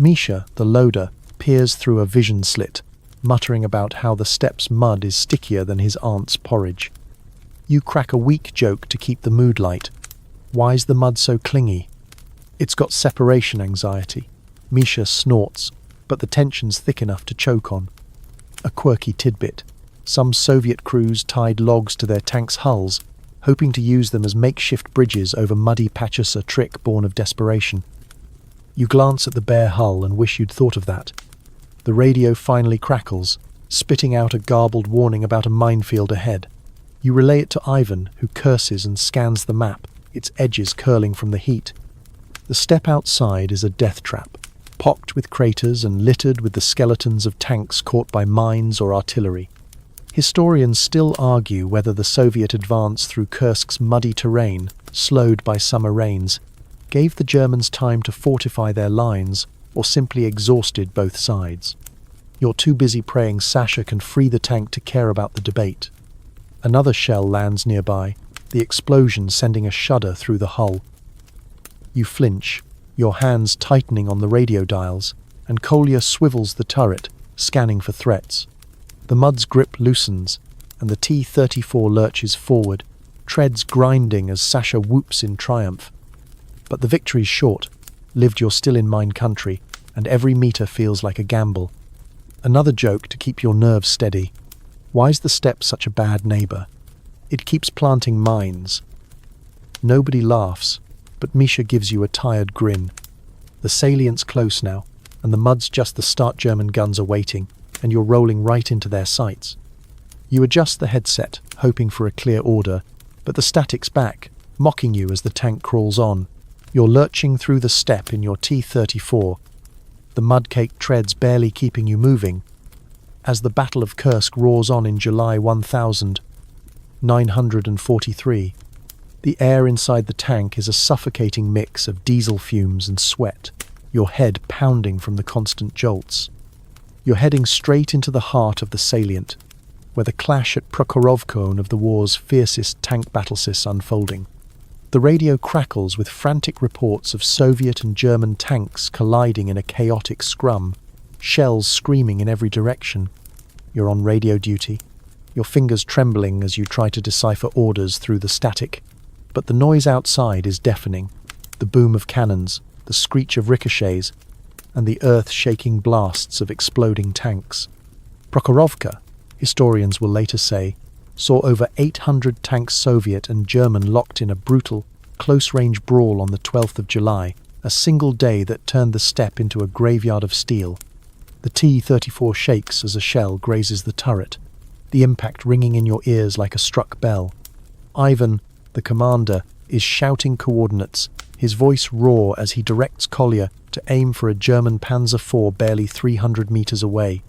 Misha, the loader, peers through a vision slit, muttering about how the steppe's mud is stickier than his aunt's porridge. You crack a weak joke to keep the mood light. Why's the mud so clingy? It's got separation anxiety. Misha snorts, but the tension's thick enough to choke on. A quirky tidbit. Some Soviet crews tied logs to their tanks' hulls, hoping to use them as makeshift bridges over muddy patches, a trick born of desperation. You glance at the bare hull and wish you'd thought of that. The radio finally crackles, spitting out a garbled warning about a minefield ahead. You relay it to Ivan, who curses and scans the map, its edges curling from the heat. The steppe outside is a death trap, pocked with craters and littered with the skeletons of tanks caught by mines or artillery. Historians still argue whether the Soviet advance through Kursk's muddy terrain, slowed by summer rains, gave the Germans time to fortify their lines or simply exhausted both sides. You're too busy praying Sasha can free the tank to care about the debate. Another shell lands nearby, the explosion sending a shudder through the hull. You flinch, your hands tightening on the radio dials, and Kolya swivels the turret, scanning for threats. The mud's grip loosens, and the T-34 lurches forward, treads grinding as Sasha whoops in triumph. But the victory's short. Lived you're still in mine country, and every meter feels like a gamble. Another joke to keep your nerves steady. Why's the steppe such a bad neighbor? It keeps planting mines. Nobody laughs, but Misha gives you a tired grin. The salient's close now, and the mud's just the start. German guns are waiting, and you're rolling right into their sights. You adjust the headset, hoping for a clear order, but the static's back, mocking you as the tank crawls on. You're lurching through the steppe in your T-34. The mud-caked treads barely keeping you moving. As the Battle of Kursk roars on in July 1943, the air inside the tank is a suffocating mix of diesel fumes and sweat, your head pounding from the constant jolts. You're heading straight into the heart of the salient, where the clash at Prokhorovka, one of the war's fiercest tank battles, is unfolding. The radio crackles with frantic reports of Soviet and German tanks colliding in a chaotic scrum, shells screaming in every direction. You're on radio duty, your fingers trembling as you try to decipher orders through the static. But the noise outside is deafening. The boom of cannons, the screech of ricochets, and the earth-shaking blasts of exploding tanks. Prokhorovka, historians will later say, saw over 800 tanks, Soviet and German, locked in a brutal, close-range brawl on the 12th of July, a single day that turned the steppe into a graveyard of steel. The T-34 shakes as a shell grazes the turret, the impact ringing in your ears like a struck bell. Ivan, the commander, is shouting coordinates, his voice raw as he directs Kolya to aim for a German Panzer IV barely 300 meters away.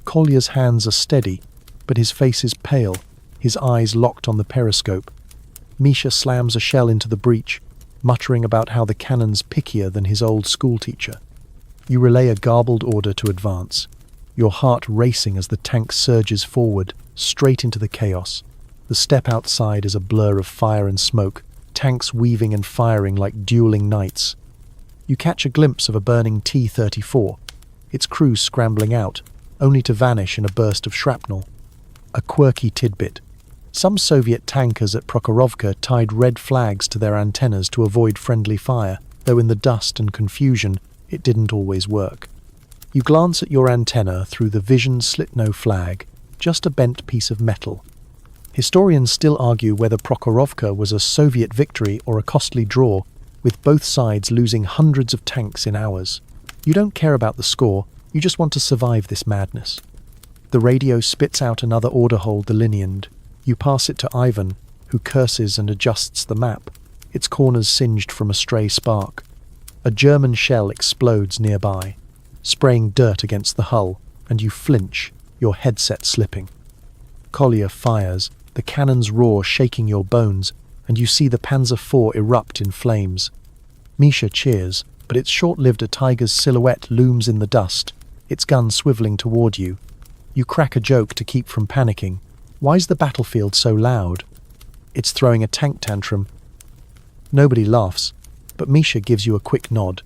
Kolya's hands are steady, but his face is pale, his eyes locked on the periscope. Misha slams a shell into the breach, muttering about how the cannon's pickier than his old schoolteacher. You relay a garbled order to advance, your heart racing as the tank surges forward, straight into the chaos. The steppe outside is a blur of fire and smoke, tanks weaving and firing like dueling knights. You catch a glimpse of a burning T-34, its crew scrambling out, only to vanish in a burst of shrapnel. A quirky tidbit. Some Soviet tankers at Prokhorovka tied red flags to their antennas to avoid friendly fire, though in the dust and confusion, it didn't always work. You glance at your antenna through the vision slit. No flag, just a bent piece of metal. Historians still argue whether Prokhorovka was a Soviet victory or a costly draw, with both sides losing hundreds of tanks in hours. You don't care about the score, you just want to survive this madness. The radio spits out another order hole delineated. You pass it to Ivan, who curses and adjusts the map, its corners singed from a stray spark. A German shell explodes nearby, spraying dirt against the hull, and you flinch, your headset slipping. Kolya fires, the cannon's roar shaking your bones, and you see the Panzer IV erupt in flames. Misha cheers, but it's short-lived. A tiger's silhouette looms in the dust, its gun swiveling toward you. You crack a joke to keep from panicking. Why's the battlefield so loud? It's throwing a tank tantrum. Nobody laughs, but Misha gives you a quick nod.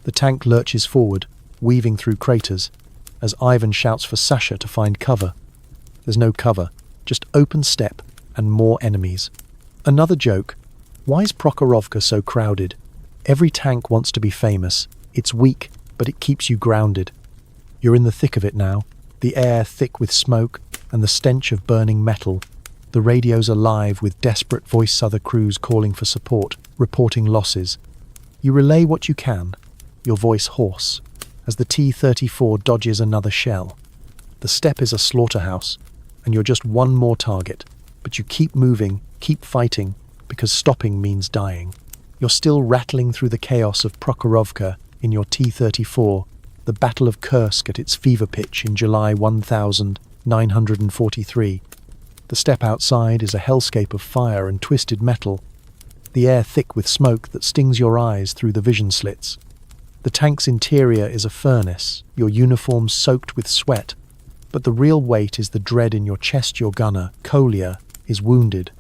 The tank lurches forward, weaving through craters, as Ivan shouts for Sasha to find cover. There's no cover, just open steppe and more enemies. Another joke. Why's Prokhorovka so crowded? Every tank wants to be famous. It's weak, but it keeps you grounded. You're in the thick of it now, the air thick with smoke and the stench of burning metal. The radio's alive with desperate voice, other crews calling for support, reporting losses. You relay what you can, your voice hoarse, as the T-34 dodges another shell. The steppe is a slaughterhouse, and you're just one more target, but you keep moving, keep fighting, because stopping means dying. You're still rattling through the chaos of Prokhorovka in your T-34, the Battle of Kursk at its fever pitch in July 1943. The steppe outside is a hellscape of fire and twisted metal, the air thick with smoke that stings your eyes through the vision slits. The tank's interior is a furnace, your uniform soaked with sweat, but the real weight is the dread in your chest. Your gunner, Kolya, is wounded.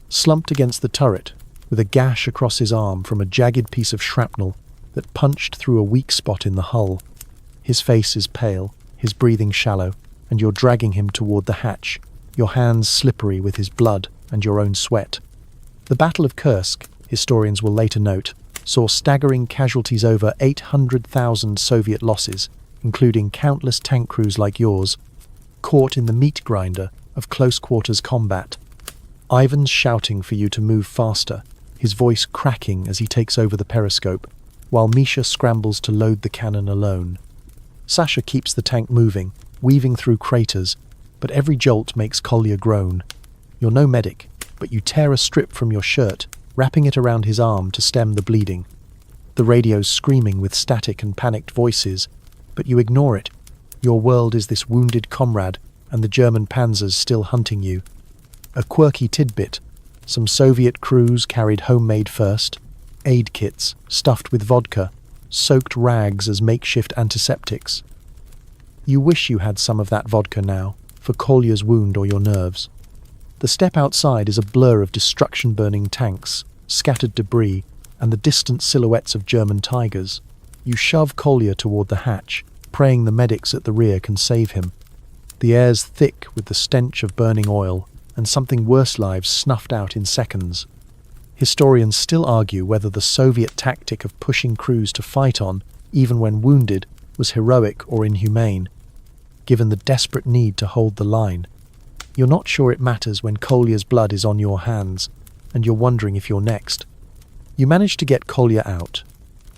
Slumped against the turret, with a gash across his arm from a jagged piece of shrapnel that punched through a weak spot in the hull. His face is pale, his breathing shallow, and you're dragging him toward the hatch, your hands slippery with his blood and your own sweat. The Battle of Kursk, historians will later note, saw staggering casualties, over 800,000 Soviet losses, including countless tank crews like yours, caught in the meat grinder of close-quarters combat. Ivan's shouting for you to move faster, his voice cracking as he takes over the periscope, while Misha scrambles to load the cannon alone. Sasha keeps the tank moving, weaving through craters, but every jolt makes Kolya groan. You're no medic, but you tear a strip from your shirt, wrapping it around his arm to stem the bleeding. The radio's screaming with static and panicked voices, but you ignore it. Your world is this wounded comrade, and the German panzers still hunting you. A quirky tidbit: some Soviet crews carried homemade first aid kits stuffed with vodka, soaked rags as makeshift antiseptics. You wish you had some of that vodka now, for Kolya's wound or your nerves. The step outside is a blur of destruction-burning tanks, scattered debris, and the distant silhouettes of German tigers. You shove Kolya toward the hatch, praying the medics at the rear can save him. The air's thick with the stench of burning oil, and something worse, lives snuffed out in seconds. Historians still argue whether the Soviet tactic of pushing crews to fight on, even when wounded, was heroic or inhumane, given the desperate need to hold the line. You're not sure it matters when Kolya's blood is on your hands, and you're wondering if you're next. You manage to get Kolya out,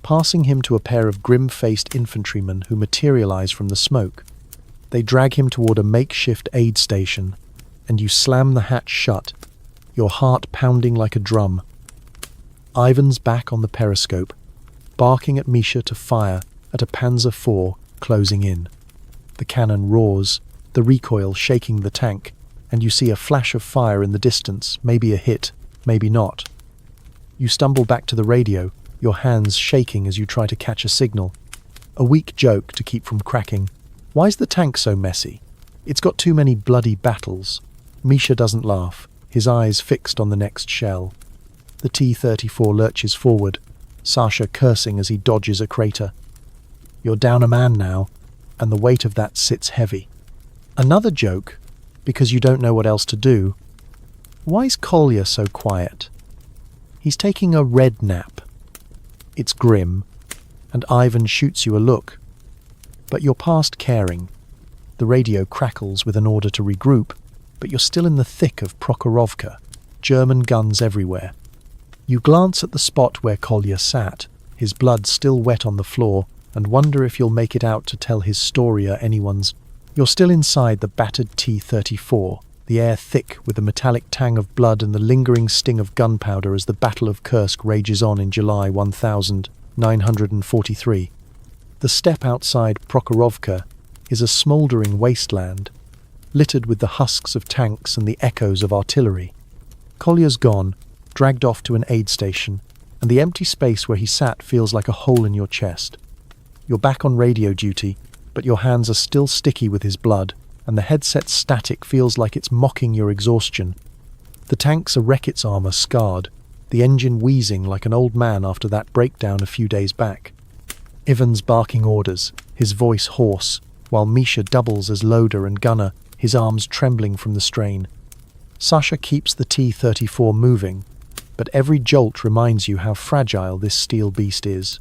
passing him to a pair of grim-faced infantrymen who materialize from the smoke. They drag him toward a makeshift aid station, and you slam the hatch shut, your heart pounding like a drum. Ivan's back on the periscope, barking at Misha to fire at a Panzer IV closing in. The cannon roars, the recoil shaking the tank, and you see a flash of fire in the distance, maybe a hit, maybe not. You stumble back to the radio, your hands shaking as you try to catch a signal. A weak joke to keep from cracking. Why's the tank so messy? It's got too many bloody battles. Misha doesn't laugh, his eyes fixed on the next shell. The T-34 lurches forward, Sasha cursing as he dodges a crater. You're down a man now, and the weight of that sits heavy. Another joke, because you don't know what else to do. Why's Kolya so quiet? He's taking a red nap. It's grim, and Ivan shoots you a look. But you're past caring. The radio crackles with an order to regroup, but you're still in the thick of Prokhorovka, German guns everywhere. You glance at the spot where Kolya sat, his blood still wet on the floor, and wonder if you'll make it out to tell his story or anyone's. You're still inside the battered T-34, the air thick with the metallic tang of blood and the lingering sting of gunpowder as the Battle of Kursk rages on in July 1943. The steppe outside Prokhorovka is a smouldering wasteland, littered with the husks of tanks and the echoes of artillery. Kolya's gone, dragged off to an aid station, and the empty space where he sat feels like a hole in your chest. You're back on radio duty, but your hands are still sticky with his blood, and the headset's static feels like it's mocking your exhaustion. The tank's Rekit's armor scarred, the engine wheezing like an old man after that breakdown a few days back. Ivan's barking orders, his voice hoarse, while Misha doubles as loader and gunner, his arms trembling from the strain. Sasha keeps the T-34 moving, but every jolt reminds you how fragile this steel beast is.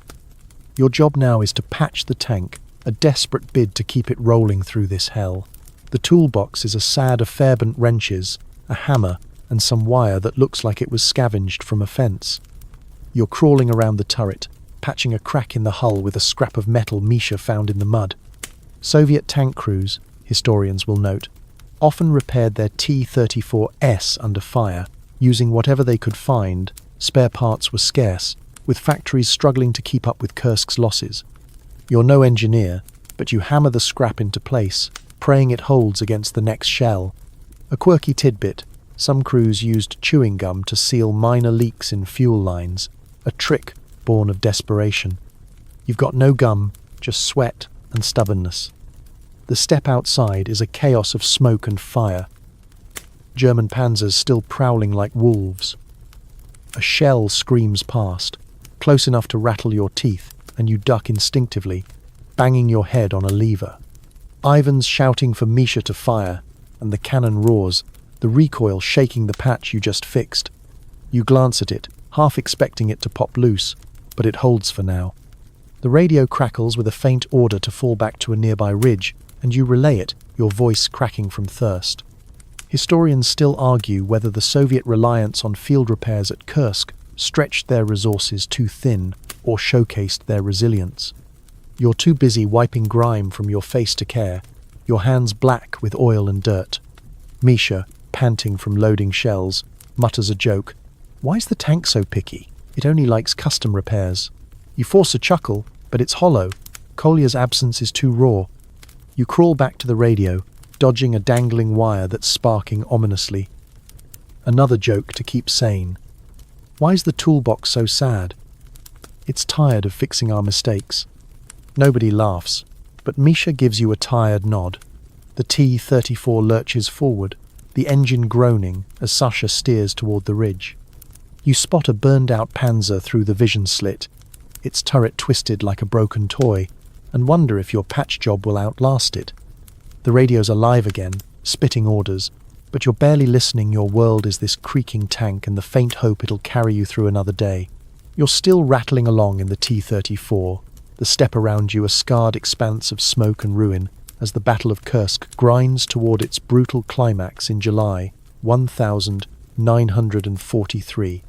Your job now is to patch the tank, a desperate bid to keep it rolling through this hell. The toolbox is a sad affair of wrenches, a hammer, and some wire that looks like it was scavenged from a fence. You're crawling around the turret, patching a crack in the hull with a scrap of metal Misha found in the mud. Soviet tank crews, historians will note, often repaired their T-34S under fire, using whatever they could find. Spare parts were scarce, with factories struggling to keep up with Kursk's losses. You're no engineer, but you hammer the scrap into place, praying it holds against the next shell. A quirky tidbit: some crews used chewing gum to seal minor leaks in fuel lines, a trick born of desperation. You've got no gum, just sweat and stubbornness. The steppe outside is a chaos of smoke and fire. German panzers still prowling like wolves. A shell screams past, close enough to rattle your teeth, and you duck instinctively, banging your head on a lever. Ivan's shouting for Misha to fire, and the cannon roars, the recoil shaking the patch you just fixed. You glance at it, half expecting it to pop loose, but it holds for now. The radio crackles with a faint order to fall back to a nearby ridge, and you relay it, your voice cracking from thirst. Historians still argue whether the Soviet reliance on field repairs at Kursk stretched their resources too thin or showcased their resilience. You're too busy wiping grime from your face to care, your hands black with oil and dirt. Misha, panting from loading shells, mutters a joke. "Why's the tank so picky? It only likes custom repairs." You force a chuckle, but it's hollow. Kolya's absence is too raw. You crawl back to the radio, dodging a dangling wire that's sparking ominously. Another joke to keep sane. "Why's the toolbox so sad?" "It's tired of fixing our mistakes." Nobody laughs, but Misha gives you a tired nod. The T-34 lurches forward, the engine groaning as Sasha steers toward the ridge. You spot a burned-out Panzer through the vision slit, its turret twisted like a broken toy, and wonder if your patch job will outlast it. The radio's alive again, spitting orders, but you're barely listening. Your world is this creaking tank and the faint hope it'll carry you through another day. You're still rattling along in the T-34, the steppe around you a scarred expanse of smoke and ruin, as the Battle of Kursk grinds toward its brutal climax in July 1943.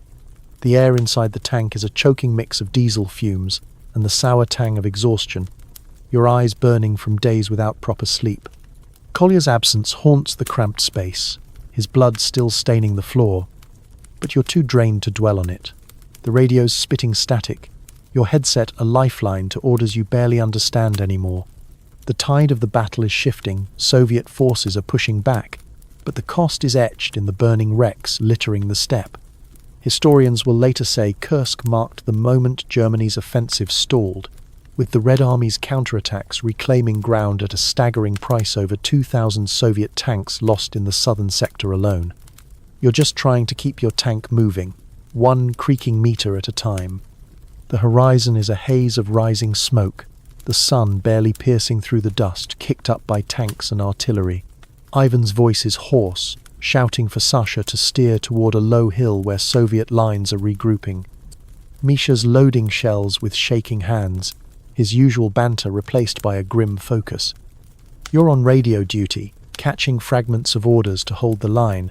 The air inside the tank is a choking mix of diesel fumes and the sour tang of exhaustion, your eyes burning from days without proper sleep. Kolya's absence haunts the cramped space, his blood still staining the floor, but you're too drained to dwell on it. The radio's spitting static, your headset a lifeline to orders you barely understand anymore. The tide of the battle is shifting, Soviet forces are pushing back, but the cost is etched in the burning wrecks littering the steppe. Historians will later say Kursk marked the moment Germany's offensive stalled, with the Red Army's counterattacks reclaiming ground at a staggering price. Over 2,000 Soviet tanks lost in the southern sector alone. You're just trying to keep your tank moving, one creaking meter at a time. The horizon is a haze of rising smoke, the sun barely piercing through the dust kicked up by tanks and artillery. Ivan's voice is hoarse, shouting for Sasha to steer toward a low hill where Soviet lines are regrouping. Misha's loading shells with shaking hands, his usual banter replaced by a grim focus. You're on radio duty, catching fragments of orders to hold the line,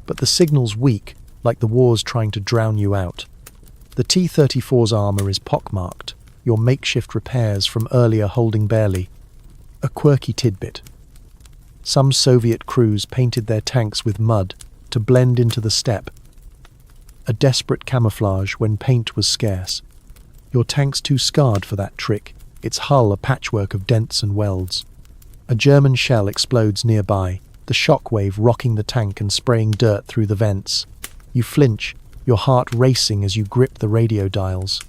but the signal's weak, like the war's trying to drown you out. The T-34's armor is pockmarked, your makeshift repairs from earlier holding barely. A quirky tidbit. Some Soviet crews painted their tanks with mud to blend into the steppe, a desperate camouflage when paint was scarce. Your tank's too scarred for that trick, its hull a patchwork of dents and welds. A German shell explodes nearby, the shockwave rocking the tank and spraying dirt through the vents. You flinch, your heart racing as you grip the radio dials.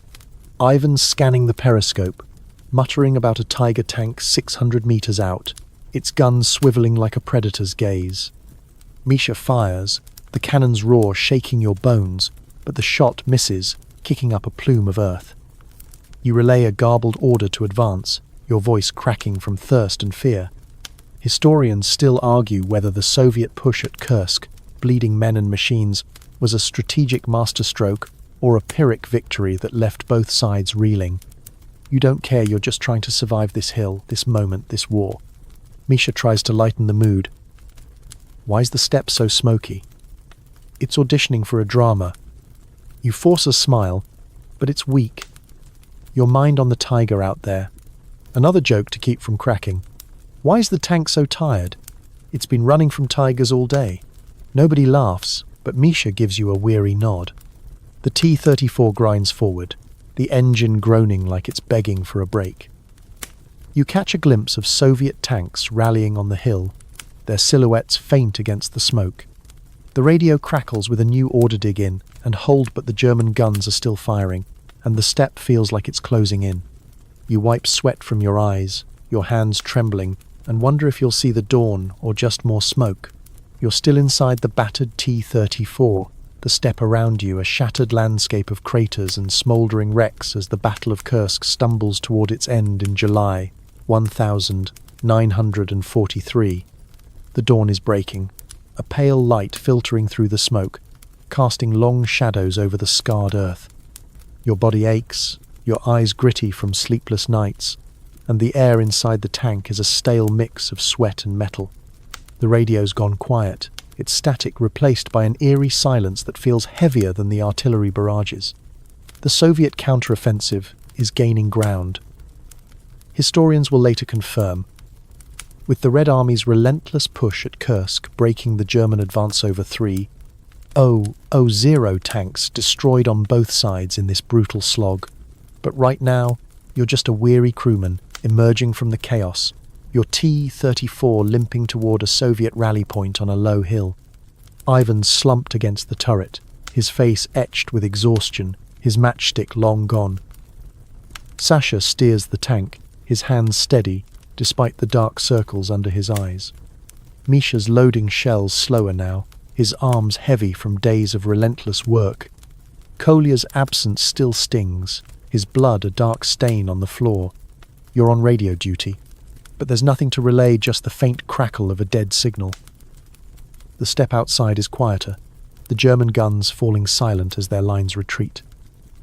Ivan's scanning the periscope, muttering about a Tiger tank 600 meters out, its guns swiveling like a predator's gaze. Misha fires, the cannon's roar shaking your bones, but the shot misses, kicking up a plume of earth. You relay a garbled order to advance, your voice cracking from thirst and fear. Historians still argue whether the Soviet push at Kursk, bleeding men and machines, was a strategic masterstroke or a Pyrrhic victory that left both sides reeling. You don't care, you're just trying to survive this hill, this moment, this war. Misha tries to lighten the mood. Why's the steppe so smoky? It's auditioning for a drama. You force a smile, but it's weak. Your mind on the Tiger out there. Another joke to keep from cracking. Why's the tank so tired? It's been running from Tigers all day. Nobody laughs, but Misha gives you a weary nod. The T-34 grinds forward, the engine groaning like it's begging for a break. You catch a glimpse of Soviet tanks rallying on the hill, their silhouettes faint against the smoke. The radio crackles with a new order dig in and hold, but the German guns are still firing, and the steppe feels like it's closing in. You wipe sweat from your eyes, your hands trembling, and wonder if you'll see the dawn or just more smoke. You're still inside the battered T-34, The steppe around you, a shattered landscape of craters and smouldering wrecks as the Battle of Kursk stumbles toward its end in July 1943. The dawn is breaking, a pale light filtering through the smoke, casting long shadows over the scarred earth. Your body aches, your eyes gritty from sleepless nights, and the air inside the tank is a stale mix of sweat and metal. The radio's gone quiet, its static replaced by an eerie silence that feels heavier than the artillery barrages. The Soviet counteroffensive is gaining ground. Historians will later confirm, with the Red Army's relentless push at Kursk breaking the German advance over 3,000 tanks destroyed on both sides in this brutal slog. But right now, you're just a weary crewman emerging from the chaos, your T-34 limping toward a Soviet rally point on a low hill. Ivan's slumped against the turret, his face etched with exhaustion, his matchstick long gone. Sasha steers the tank, his hands steady, despite the dark circles under his eyes. Misha's loading shells slower now, his arms heavy from days of relentless work. Kolya's absence still stings, his blood a dark stain on the floor. You're on radio duty, but there's nothing to relay, just the faint crackle of a dead signal. The steppe outside is quieter, the German guns falling silent as their lines retreat.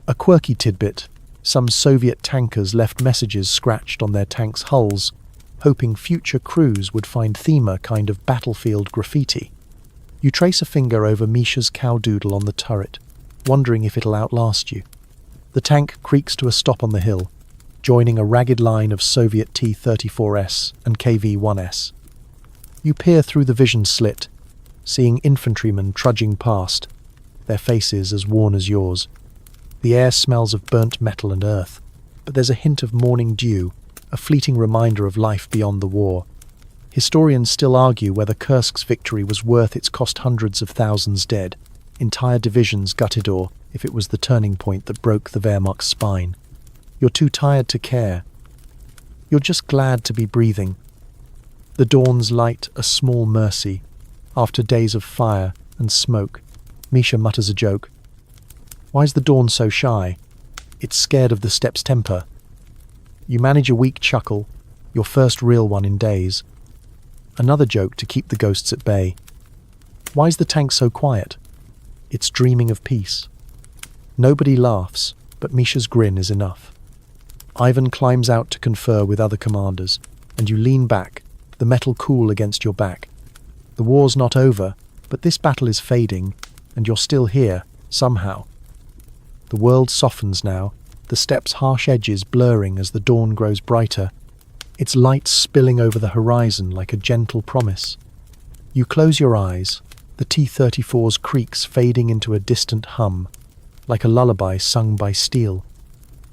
A quirky tidbit, some Soviet tankers left messages scratched on their tanks' hulls, hoping future crews would find them a kind of battlefield graffiti. You trace a finger over Misha's cowdoodle on the turret, wondering if it'll outlast you. The tank creaks to a stop on the hill, joining a ragged line of Soviet T-34S and KV-1S. You peer through the vision slit, seeing infantrymen trudging past, their faces as worn as yours. The air smells of burnt metal and earth, but there's a hint of morning dew, a fleeting reminder of life beyond the war. Historians still argue whether Kursk's victory was worth its cost hundreds of thousands dead, entire divisions gutted, or if it was the turning point that broke the Wehrmacht's spine. You're too tired to care. You're just glad to be breathing. The dawn's light a small mercy. After days of fire and smoke, Misha mutters a joke. Why's the dawn so shy? It's scared of the steppe's temper. You manage a weak chuckle, your first real one in days. Another joke to keep the ghosts at bay. Why's the tank so quiet? It's dreaming of peace. Nobody laughs, but Misha's grin is enough. Ivan climbs out to confer with other commanders, and you lean back, the metal cool against your back. The war's not over, but this battle is fading, and you're still here, somehow. The world softens now, the steppe's harsh edges blurring as the dawn grows brighter, its light spilling over the horizon like a gentle promise. You close your eyes, the T-34's creaks fading into a distant hum, like a lullaby sung by steel.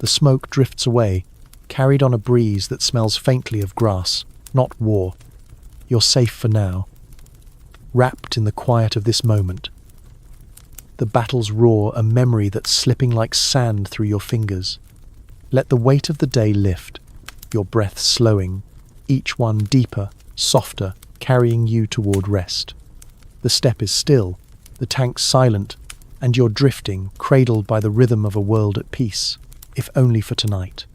The smoke drifts away, carried on a breeze that smells faintly of grass, not war. You're safe for now, wrapped in the quiet of this moment. The battle's roar a memory that's slipping like sand through your fingers. Let the weight of the day lift, your breath slowing, each one deeper, softer, carrying you toward rest. The steppe is still, the tank silent, and you're drifting, cradled by the rhythm of a world at peace, if only for tonight.